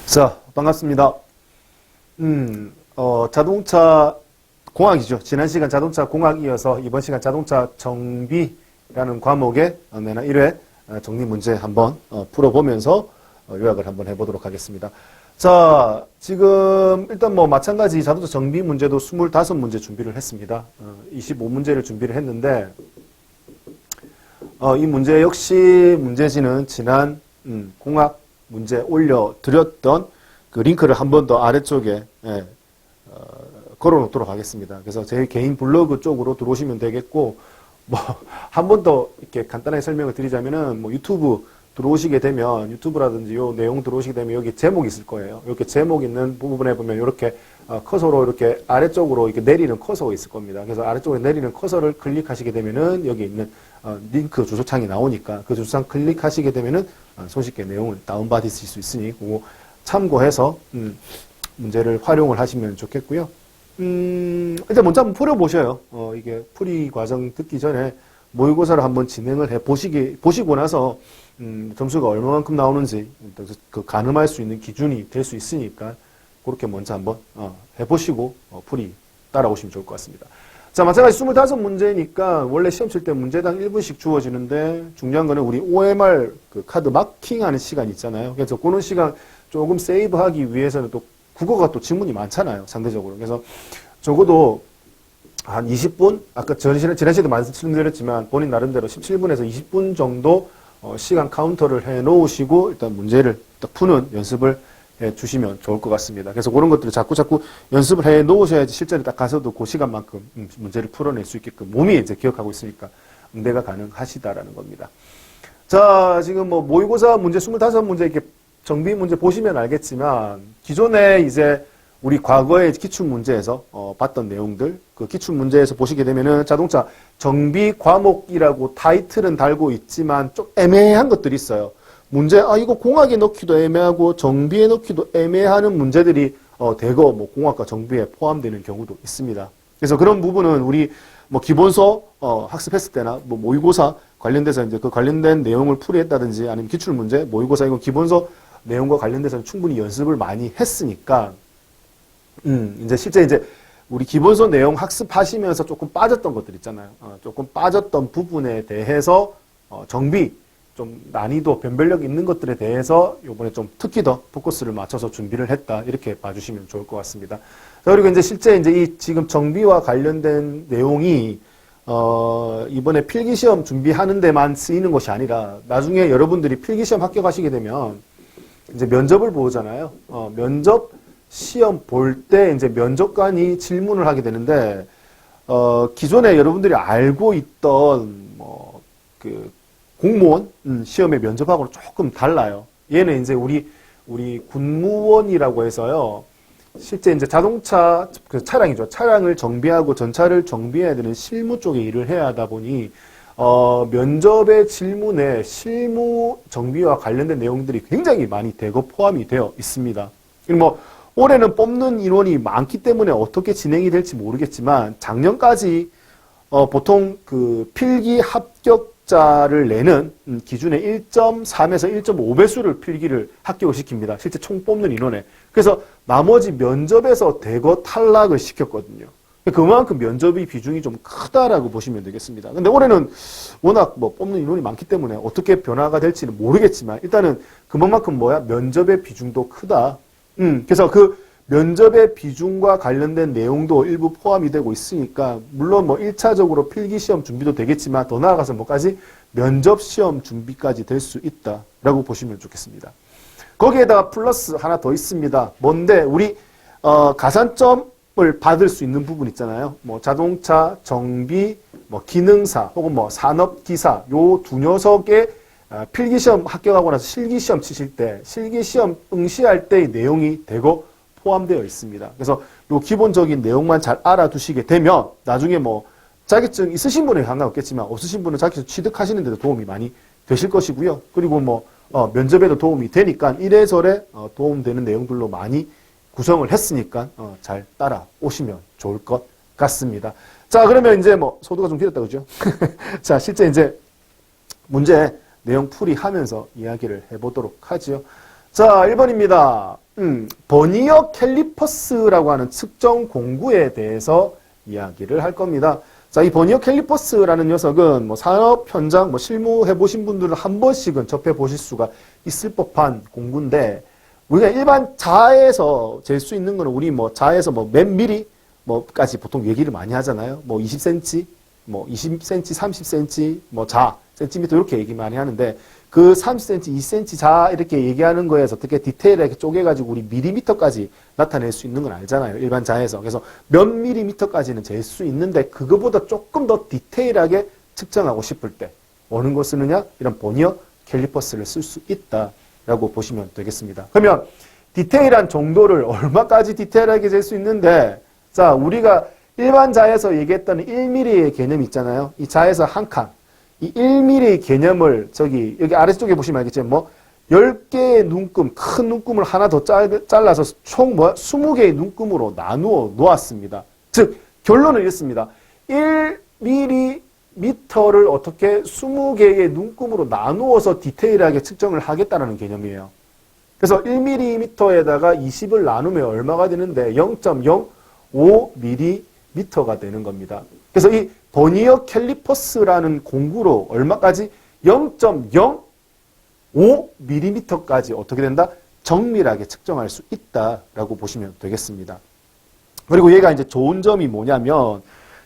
자, 반갑습니다. 자동차 공학이죠. 지난 시간 자동차 공학 이어서 이번 시간 자동차 정비라는 과목의 내나 1회 정리 문제 한번 풀어보면서 요약을 한번 해보도록 하겠습니다. 자, 지금 일단 뭐 마찬가지 자동차 정비 문제도 25문제 준비를 했습니다. 25문제를 준비를 했는데 이 문제 역시 문제지는 지난 공학 문제 올려드렸던 그 링크를 한 번 더 아래쪽에 걸어놓도록 하겠습니다. 그래서 제 개인 블로그 쪽으로 들어오시면 되겠고, 뭐 한 번 더 이렇게 간단하게 설명을 드리자면은 뭐 유튜브 들어오시게 되면 유튜브라든지 요 내용 들어오시게 되면 여기 제목이 있을 거예요. 이렇게 제목 있는 부분에 보면 이렇게 커서로 이렇게 아래쪽으로 이렇게 내리는 커서가 있을 겁니다. 그래서 아래쪽으로 내리는 커서를 클릭하시게 되면은 여기 있는 링크 주소창이 나오니까 그 주소창 클릭하시게 되면은 손쉽게 내용을 다운받으실 수 있으니 그거 참고해서 문제를 활용을 하시면 좋겠고요. 일단 먼저 한번 풀어보셔요. 이게 풀이 과정 듣기 전에 모의고사를 한번 진행을 보시고 나서 점수가 얼마만큼 나오는지 그 가늠할 수 있는 기준이 될 수 있으니까 그렇게 먼저 한번 해보시고 풀이 따라오시면 좋을 것 같습니다. 자, 마찬가지 25문제니까 원래 시험 칠 때 문제당 1분씩 주어지는데 중요한 거는 우리 OMR 그 카드 마킹하는 시간 있잖아요. 그래서 그런 시간 조금 세이브하기 위해서는 또 국어가 또 지문이 많잖아요. 상대적으로. 그래서 적어도 한 20분? 아까 지난 시간에도 말씀드렸지만 본인 나름대로 17분에서 20분 정도 시간 카운터를 해 놓으시고 일단 문제를 딱 푸는 연습을 해 주시면 좋을 것 같습니다. 그래서 그런 것들을 자꾸 연습을 해 놓으셔야지 실전에 딱 가서도 그 시간만큼 문제를 풀어낼 수 있게끔 몸이 이제 기억하고 있으니까 응대가 가능하시다라는 겁니다. 자, 지금 뭐 모의고사 문제 25문제 이렇게 정비 문제 보시면 알겠지만 기존에 이제 우리 과거의 기출문제에서 봤던 내용들 그 기출문제에서 보시게 되면은 자동차 정비 과목이라고 타이틀은 달고 있지만 좀 애매한 것들이 있어요. 문제 이거 공학에 넣기도 애매하고 정비에 넣기도 애매하는 문제들이 대거 뭐 공학과 정비에 포함되는 경우도 있습니다. 그래서 그런 부분은 우리 뭐 기본서 학습했을 때나 뭐 모의고사 관련돼서 이제 그 관련된 내용을 풀이했다든지 아니면 기출문제 모의고사 이거 기본서 내용과 관련돼서는 충분히 연습을 많이 했으니까 이제 실제 이제 우리 기본서 내용 학습하시면서 조금 빠졌던 것들 있잖아요. 조금 빠졌던 부분에 대해서 정비 좀 난이도 변별력 있는 것들에 대해서 이번에 좀 특히 더 포커스를 맞춰서 준비를 했다 이렇게 봐주시면 좋을 것 같습니다. 자, 그리고 이제 실제 이제 이 지금 정비와 관련된 내용이 이번에 필기시험 준비하는 데만 쓰이는 것이 아니라 나중에 여러분들이 필기시험 합격하시게 되면 이제 면접을 보잖아요. 면접 시험 볼 때 이제 면접관이 질문을 하게 되는데 기존에 여러분들이 알고 있던 뭐 그 공무원 시험의 면접하고는 조금 달라요. 얘는 이제 우리 군무원이라고 해서요. 실제 이제 자동차 그 차량이죠. 차량을 정비하고 전차를 정비해야 되는 실무 쪽에 일을 해야 하다 보니 면접의 질문에 실무 정비와 관련된 내용들이 굉장히 많이 대거 포함이 되어 있습니다. 뭐 올해는 뽑는 인원이 많기 때문에 어떻게 진행이 될지 모르겠지만 작년까지 보통 그 필기 합격자를 내는 기준의 1.3에서 1.5배수를 필기를 합격을 시킵니다. 실제 총 뽑는 인원에. 그래서 나머지 면접에서 대거 탈락을 시켰거든요. 그만큼 면접의 비중이 좀 크다라고 보시면 되겠습니다. 근데 올해는 워낙 뭐 뽑는 인원이 많기 때문에 어떻게 변화가 될지는 모르겠지만 일단은 그만큼 면접의 비중도 크다. 그래서 그 면접의 비중과 관련된 내용도 일부 포함이 되고 있으니까 물론 뭐 1차적으로 필기시험 준비도 되겠지만 더 나아가서 뭐까지 면접시험 준비까지 될 수 있다라고 보시면 좋겠습니다. 거기에다가 플러스 하나 더 있습니다. 뭔데 우리 가산점을 받을 수 있는 부분 있잖아요. 뭐 자동차, 정비, 뭐 기능사 혹은 뭐 산업기사 요 두 녀석의 필기시험 합격하고 나서 실기시험 치실 때 실기시험 응시할 때의 내용이 대거 포함되어 있습니다. 그래서 요 기본적인 내용만 잘 알아두시게 되면 나중에 뭐 자격증 있으신 분은 상관없겠지만 없으신 분은 자격증 취득하시는 데도 도움이 많이 되실 것이고요. 그리고 뭐 면접에도 도움이 되니까 이래저래 도움되는 내용들로 많이 구성을 했으니까 잘 따라오시면 좋을 것 같습니다. 자, 그러면 이제 뭐 소두가 좀 길었다 그죠? 자, 실제 이제 문제 내용 풀이하면서 이야기를 해보도록 하지요. 자, 1번입니다. 버니어 캘리퍼스라고 하는 측정 공구에 대해서 이야기를 할 겁니다. 자, 이 버니어 캘리퍼스라는 녀석은 뭐 산업 현장, 뭐 실무해 보신 분들은 한 번씩은 접해 보실 수가 있을 법한 공구인데, 우리가 일반 자에서 잴 수 있는 거는 우리 뭐 자에서 뭐 몇 미리 뭐까지 보통 얘기를 많이 하잖아요. 뭐 20cm, 뭐 20cm, 30cm, 뭐 자, 센티미터 이렇게 얘기 많이 하는데, 그 30cm, 2cm 자 이렇게 얘기하는 거에서 어떻게 디테일하게 쪼개가지고 우리 미리미터까지 나타낼 수 있는 건 알잖아요. 일반 자에서. 그래서 몇 미리미터까지는 잴 수 있는데 그거보다 조금 더 디테일하게 측정하고 싶을 때 어느 걸 쓰느냐? 이런 버니어 캘리퍼스를 쓸 수 있다라고 보시면 되겠습니다. 그러면 디테일한 정도를 얼마까지 디테일하게 잴 수 있는데, 자, 우리가 일반 자에서 얘기했던 1mm의 개념 있잖아요. 이 자에서 한 칸. 이 1mm 개념을 여기 아래쪽에 보시면 알겠지만 뭐 10개의 눈금, 큰 눈금을 하나 더 잘라서 총 20개의 눈금으로 나누어 놓았습니다. 즉 결론은 이렇습니다. 1mm를 어떻게 20개의 눈금으로 나누어서 디테일하게 측정을 하겠다는 개념이에요. 그래서 1mm에다가 20을 나누면 얼마가 되는데 0.05mm가 되는 겁니다. 그래서 이 버니어 캘리퍼스라는 공구로 얼마까지? 0.05mm까지 어떻게 된다? 정밀하게 측정할 수 있다라고 보시면 되겠습니다. 그리고 얘가 이제 좋은 점이 뭐냐면,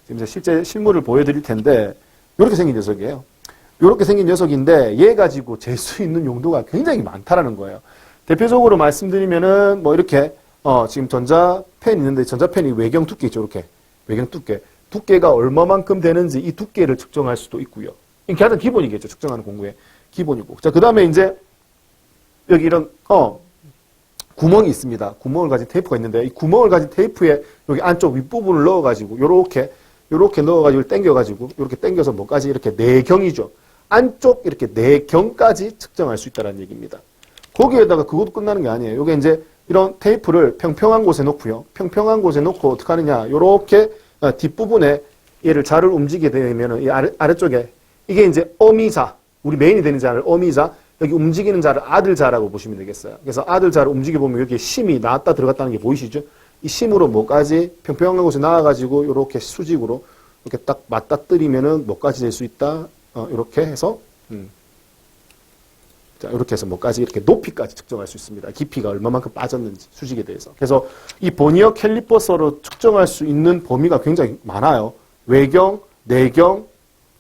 지금 이제 실제 실물을 보여드릴 텐데, 이렇게 생긴 녀석이에요. 이렇게 생긴 녀석인데, 얘 가지고 잴 수 있는 용도가 굉장히 많다라는 거예요. 대표적으로 말씀드리면은, 뭐 이렇게, 지금 전자펜 있는데, 전자펜이 외경 두께 있죠, 이렇게. 외경 두께. 두께가 얼마만큼 되는지 이 두께를 측정할 수도 있고요. 이게 가장 기본이겠죠. 측정하는 공구의 기본이고. 자, 그 다음에 이제 여기 이런 구멍이 있습니다. 구멍을 가진 테이프가 있는데 이 구멍을 가진 테이프에 여기 안쪽 윗부분을 넣어가지고 요렇게 넣어가지고 당겨가지고 이렇게 당겨서 뭐까지 이렇게 내경이죠. 안쪽 이렇게 내경까지 측정할 수 있다는 얘기입니다. 거기에다가 그것도 끝나는 게 아니에요. 요게 이제 이런 테이프를 평평한 곳에 놓고요. 평평한 곳에 놓고 어떻게 하느냐. 요렇게 뒷부분에 얘를 자를 움직이게 되면 이 아래쪽에 이게 이제 어미자, 우리 메인이 되는 자를 어미자, 여기 움직이는 자를 아들자라고 보시면 되겠어요. 그래서 아들자를 움직여보면 여기 심이 나왔다 들어갔다는 게 보이시죠? 이 심으로 뭐까지 평평한 곳에 나와가지고 이렇게 수직으로 이렇게 딱 맞닥뜨리면은 뭐까지 될 수 있다. 이렇게 해서 자, 이렇게 해서 뭐까지 이렇게 높이까지 측정할 수 있습니다. 깊이가 얼마만큼 빠졌는지 수직에 대해서. 그래서 이 버니어 캘리퍼스로 측정할 수 있는 범위가 굉장히 많아요. 외경, 내경,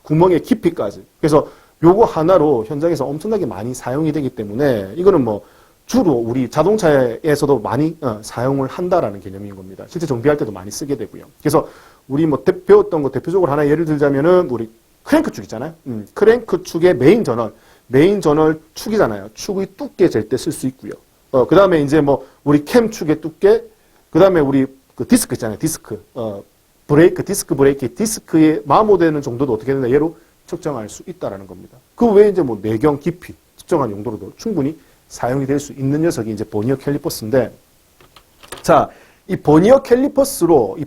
구멍의 깊이까지. 그래서 요거 하나로 현장에서 엄청나게 많이 사용이 되기 때문에 이거는 뭐 주로 우리 자동차에서도 많이 사용을 한다라는 개념인 겁니다. 실제 정비할 때도 많이 쓰게 되고요. 그래서 우리 뭐 배웠던 거 대표적으로 하나 예를 들자면은 우리 크랭크 축 있잖아요. 크랭크 축의 메인 전월 축이잖아요. 축의 두께 잴 때 쓸 수 있고요. 그 다음에 이제 뭐 우리 캠 축의 두께, 그 다음에 우리 그 디스크 있잖아요. 디스크, 디스크 브레이크, 디스크에 마모되는 정도도 어떻게 된다. 얘로 측정할 수 있다라는 겁니다. 그 외에 이제 뭐 내경 깊이 측정한 용도로도 충분히 사용이 될 수 있는 녀석이 이제 버니어 캘리퍼스인데, 자, 이 버니어 캘리퍼스로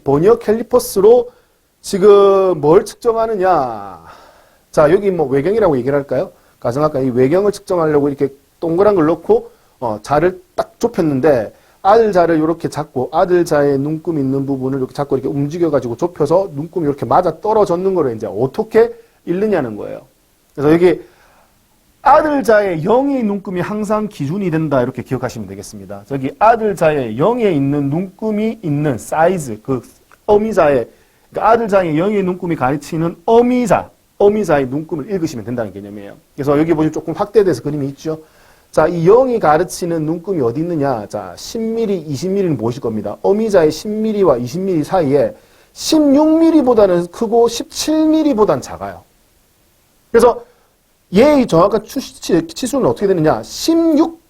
지금 뭘 측정하느냐. 자, 여기 뭐 외경이라고 얘기를 할까요? 가정할까? 이 외경을 측정하려고 이렇게 동그란 걸 넣고, 자를 딱 좁혔는데, 아들자를 이렇게 잡고, 아들자의 눈금 있는 부분을 이렇게 잡고 이렇게 움직여가지고 좁혀서 눈금이 이렇게 맞아 떨어졌는 거를 이제 어떻게 읽느냐는 거예요. 그래서 여기 아들자의 0의 눈금이 항상 기준이 된다. 이렇게 기억하시면 되겠습니다. 저기 아들자의 0에 있는 눈금이 있는 사이즈, 그 어미자의, 그러니까 아들자의 0의 눈금이 가르치는 어미자의 눈금을 읽으시면 된다는 개념이에요. 그래서 여기 보시면 조금 확대돼서 그림이 있죠. 자, 이 0이 가르치는 눈금이 어디 있느냐. 자, 10mm, 20mm는 보실 겁니다. 어미자의 10mm와 20mm 사이에 16mm보다는 크고 17mm보다는 작아요. 그래서 얘의 정확한 치수는 어떻게 되느냐. 16.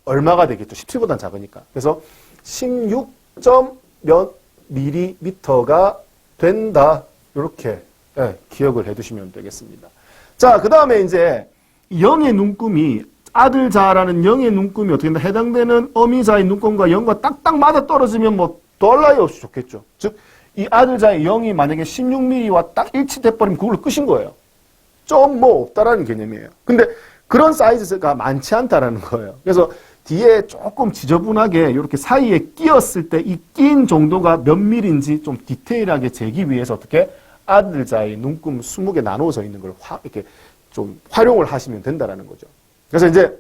얼마가 되겠죠. 17보다는 작으니까. 그래서 16. 몇 밀리미터가 된다. 이렇게 기억을 해두시면 되겠습니다. 자, 그 다음에 이제 0의 눈금이 아들자라는 0의 눈금이 어떻게 된다. 해당되는 어미자의 눈금과 0과 딱딱 맞아 떨어지면 뭐 더할 나위 없이 좋겠죠. 즉, 이 아들자의 0이 만약에 16mm와 딱 일치돼버리면 그걸로 끝인 거예요. 좀 뭐 없다라는 개념이에요. 근데 그런 사이즈가 많지 않다라는 거예요. 그래서 뒤에 조금 지저분하게 이렇게 사이에 끼었을 때 이 낀 정도가 몇 밀인지 좀 디테일하게 재기 위해서 어떻게 아들자의 눈금 20개 나누어져 있는 걸 이렇게 좀 활용을 하시면 된다라는 거죠. 그래서 이제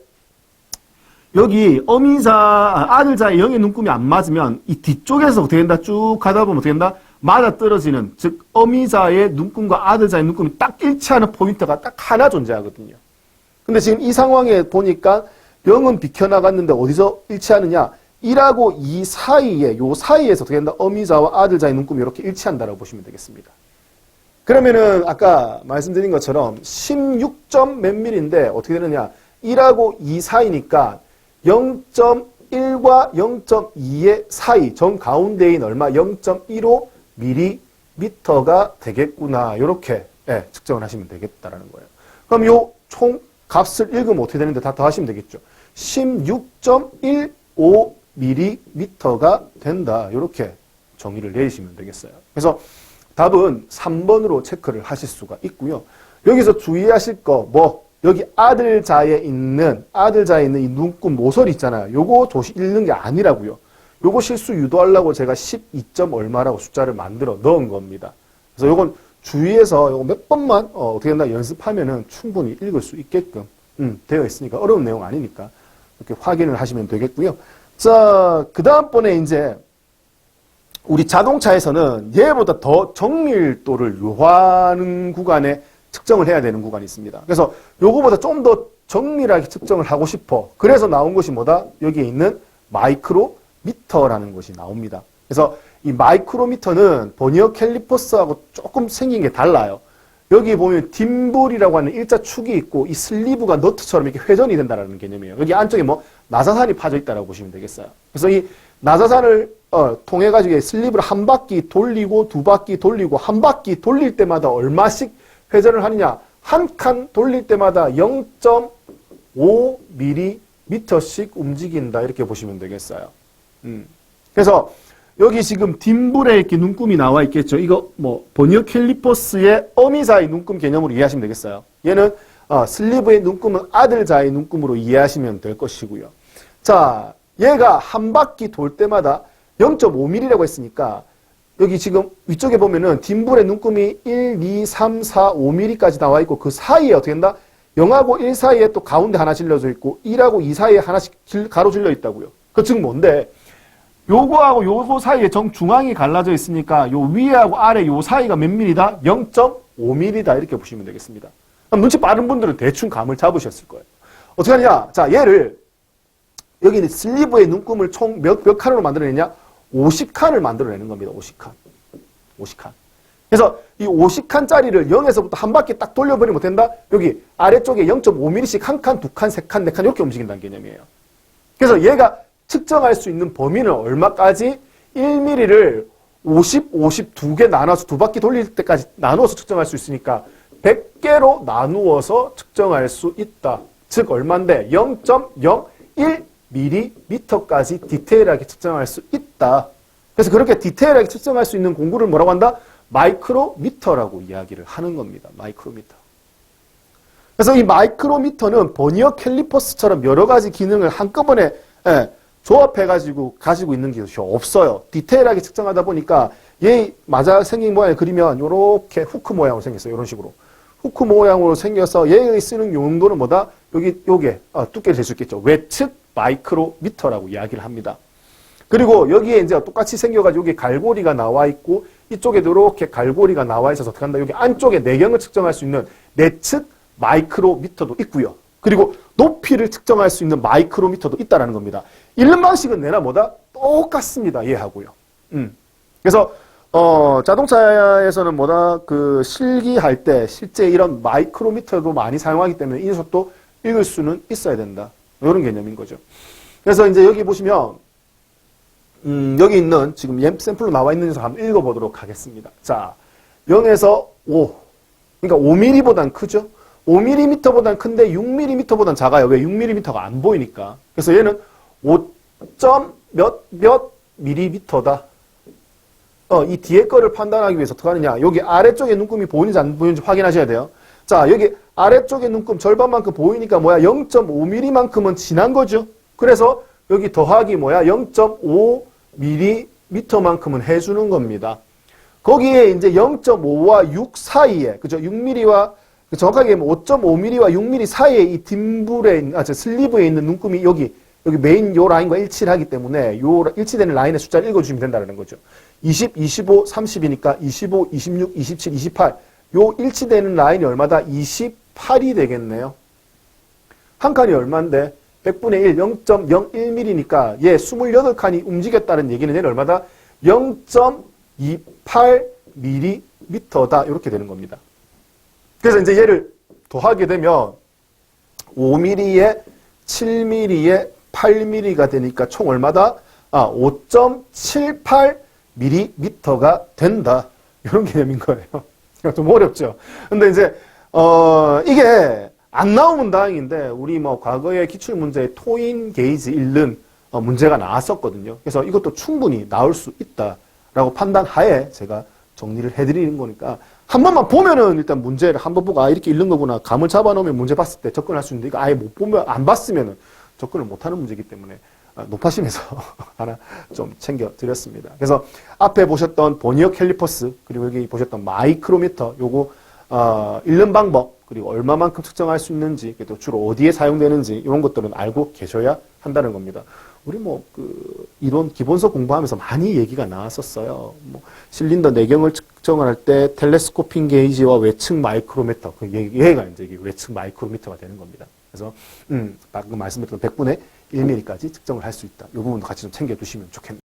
여기 아들자의 영의 눈금이 안 맞으면 이 뒤쪽에서 어떻게 된다? 쭉 가다 보면 어떻게 된다? 맞아 떨어지는, 즉 어미자의 눈금과 아들자의 눈금이 딱 일치하는 포인트가 딱 하나 존재하거든요. 근데 지금 이 상황에 보니까 0은 비켜나갔는데 어디서 일치하느냐? 1하고 2 사이에, 요 사이에서 어떻게 된다? 어미자와 아들자의 눈금이 이렇게 일치한다라고 보시면 되겠습니다. 그러면은 아까 말씀드린 것처럼 16점 몇 밀인데 어떻게 되느냐? 1하고 2 사이니까 0.1과 0.2의 사이, 정 가운데인 얼마? 0.15 밀리미터가 되겠구나. 이렇게 측정을 하시면 되겠다라는 거예요. 그럼 요 총 값을 읽으면 어떻게 되는데 다 더하시면 되겠죠. 16.15 밀리미터가 된다. 이렇게 정의를 내리시면 되겠어요. 그래서 답은 3번으로 체크를 하실 수가 있고요. 여기서 주의하실 거 여기 아들자에 있는 이 눈금 모서리 있잖아요. 요거 읽는 게 아니라고요. 요거 실수 유도하려고 제가 12점 얼마라고 숫자를 만들어 넣은 겁니다. 그래서 요건 주의해서 요거 몇 번만 어떻게 된다 연습하면은 충분히 읽을 수 있게끔 되어 있으니까 어려운 내용 아니니까 이렇게 확인을 하시면 되겠고요. 자, 그 다음번에 이제 우리 자동차에서는 얘보다 더 정밀도를 요하는 구간에 측정을 해야 되는 구간이 있습니다. 그래서 요거보다 좀 더 정밀하게 측정을 하고 싶어. 그래서 나온 것이 뭐다? 여기에 있는 마이크로미터라는 것이 나옵니다. 그래서 이 마이크로미터는 버니어 캘리퍼스하고 조금 생긴 게 달라요. 여기 보면 딤볼이라고 하는 일자 축이 있고 이 슬리브가 너트처럼 이렇게 회전이 된다는 개념이에요. 여기 안쪽에 나사산이 파져 있다고 보시면 되겠어요. 그래서 이 나사산을 통해 가지고 슬리브를 한 바퀴 돌리고 두 바퀴 돌리고 한 바퀴 돌릴 때마다 얼마씩 회전을 하느냐? 한 칸 돌릴 때마다 0.5mm씩 움직인다. 이렇게 보시면 되겠어요. 그래서 여기 지금 딤볼에 이렇게 눈금이 나와 있겠죠. 이거 버니어 캘리퍼스의 어미자의 눈금 개념으로 이해하시면 되겠어요. 얘는 슬리브의 눈금은 아들자의 눈금으로 이해하시면 될 것이고요. 자, 얘가 한 바퀴 돌 때마다 0.5mm라고 했으니까 여기 지금 위쪽에 보면은 딤볼의 눈금이 1, 2, 3, 4, 5mm까지 나와 있고 그 사이에 어떻게 된다? 0하고 1 사이에 또 가운데 하나 질려져 있고 1하고 2 사이에 하나씩 가로 질려 있다고요. 그 즉 뭔데? 요거하고 요거 사이에 정중앙이 갈라져 있으니까 요 위하고 아래 요 사이가 몇 mm다? 0.5mm다. 이렇게 보시면 되겠습니다. 그럼 눈치 빠른 분들은 대충 감을 잡으셨을 거예요. 어떻게 하느냐? 자, 얘를 여기 슬리브의 눈금을 총 몇 칸으로 만들어내냐? 50칸을 만들어내는 겁니다. 50칸. 그래서 이 50칸짜리를 0에서부터 한 바퀴 딱 돌려버리면 된다? 여기 아래쪽에 0.5mm씩 한 칸, 두 칸, 세 칸, 네 칸 이렇게 움직인다는 개념이에요. 그래서 얘가 측정할 수 있는 범위는 얼마까지? 1mm를 50, 2개 나눠서 두 바퀴 돌릴 때까지 나누어서 측정할 수 있으니까 100개로 나누어서 측정할 수 있다. 즉 얼마인데? 0.01mm까지 디테일하게 측정할 수 있다. 그래서 그렇게 디테일하게 측정할 수 있는 공구를 뭐라고 한다? 마이크로미터라고 이야기를 하는 겁니다. 마이크로미터. 그래서 이 마이크로미터는 버니어 캘리퍼스처럼 여러 가지 기능을 한꺼번에 조합해가지고 가지고 있는 게 없어요. 디테일하게 측정하다 보니까 얘 맞아 생긴 모양을 그리면 이렇게 후크 모양으로 생겼어요. 이런 식으로. 후크 모양으로 생겨서 얘의 쓰는 용도는 뭐다? 요게 두께를 잴 수 있겠죠. 외측 마이크로미터라고 이야기를 합니다. 그리고 여기에 이제 똑같이 생겨가지고 여기 갈고리가 나와 있고 이쪽에도 이렇게 갈고리가 나와 있어서 어떻게 한다? 여기 안쪽에 내경을 측정할 수 있는 내측 마이크로미터도 있고요. 그리고 높이를 측정할 수 있는 마이크로미터도 있다라는 겁니다. 읽는 방식은 내나 뭐다? 똑같습니다. 얘하고요. 그래서 자동차에서는 뭐다? 그 실기할 때 실제 이런 마이크로미터도 많이 사용하기 때문에 이 녀석도 읽을 수는 있어야 된다. 이런 개념인 거죠. 그래서 이제 여기 보시면 여기 있는 지금 샘플로 나와 있는 녀석 한번 읽어보도록 하겠습니다. 자, 0에서 5. 그러니까 5mm보단 크죠? 5mm보단 큰데 6mm보단 작아요. 왜? 6mm가 안 보이니까. 그래서 얘는 5몇 밀리미터다. 이 뒤에 거를 판단하기 위해서 어떻게 하느냐. 여기 아래쪽에 눈금이 보이는지 안 보이는지 확인하셔야 돼요. 자, 여기 아래쪽에 눈금 절반만큼 보이니까 뭐야? 0.5mm만큼은 지난 거죠. 그래서 여기 더하기 뭐야? 0.5mm만큼은 해주는 겁니다. 거기에 이제 0.5와 6 사이에, 그죠? 6mm와, 정확하게 5.5mm와 6mm 사이에 이 딤불에, 슬리브에 있는 눈금이 여기 메인 요 라인과 일치를 하기 때문에 요 일치되는 라인의 숫자를 읽어주시면 된다는 거죠. 20, 25, 30이니까 25, 26, 27, 28. 요 일치되는 라인이 얼마다? 28이 되겠네요. 한 칸이 얼마인데? 100분의 1, 0.01mm니까 얘 28칸이 움직였다는 얘기는 얘는 얼마다? 0.28mm다. 이렇게 되는 겁니다. 그래서 이제 얘를 더하게 되면 5mm에 7mm에 8mm가 되니까 총 얼마다? 5.78mm가 된다. 이런 개념인 거예요. 좀 어렵죠. 근데 이제 이게 안 나오면 다행인데 우리 뭐 과거에 기출문제에 토인 게이지 잃는 문제가 나왔었거든요. 그래서 이것도 충분히 나올 수 있다라고 판단하에 제가 정리를 해드리는 거니까 한 번만 보면은 일단 문제를 한 번 보고 이렇게 읽는 거구나 감을 잡아놓으면 문제 봤을 때 접근할 수 있는데 이거 아예 못 보면 안 봤으면은 접근을 못하는 문제이기 때문에 높아심에서 하나 좀 챙겨드렸습니다. 그래서 앞에 보셨던 버니어 캘리퍼스 그리고 여기 보셨던 마이크로미터 요거 읽는 방법 그리고 얼마만큼 측정할 수 있는지 또 주로 어디에 사용되는지 이런 것들은 알고 계셔야 한다는 겁니다. 우리 이론 기본서 공부하면서 많이 얘기가 나왔었어요. 실린더 내경을 측정을 할 때 텔레스코핑 게이지와 외측 마이크로미터 얘가 이제 외측 마이크로미터가 되는 겁니다. 그래서 방금 말씀드렸던 100분의 1mm까지 측정을 할 수 있다. 이 부분도 같이 좀 챙겨두시면 좋겠네요.